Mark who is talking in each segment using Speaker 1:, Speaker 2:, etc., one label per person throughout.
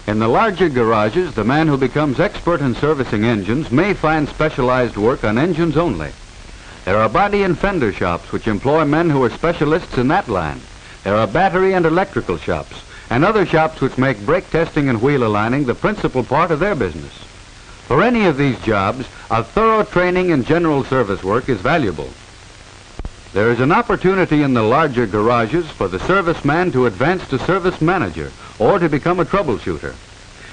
Speaker 1: In the larger garages, the man who becomes expert in servicing engines may find specialized work on engines only. There are body and fender shops which employ men who are specialists in that line. There are battery and electrical shops, and other shops which make brake testing and wheel aligning the principal part of their business. For any of these jobs, a thorough training in general service work is valuable. There is an opportunity in the larger garages for the serviceman to advance to service manager or to become a troubleshooter.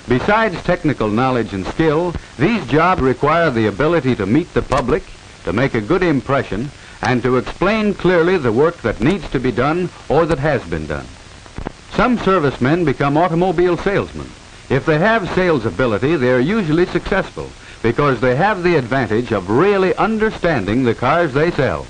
Speaker 1: Besides technical knowledge and skill, these jobs require the ability to meet the public, to make a good impression, and to explain clearly the work that needs to be done or that has been done. Some servicemen become automobile salesmen. If they have sales ability, they are usually successful because they have the advantage of really understanding the cars they sell.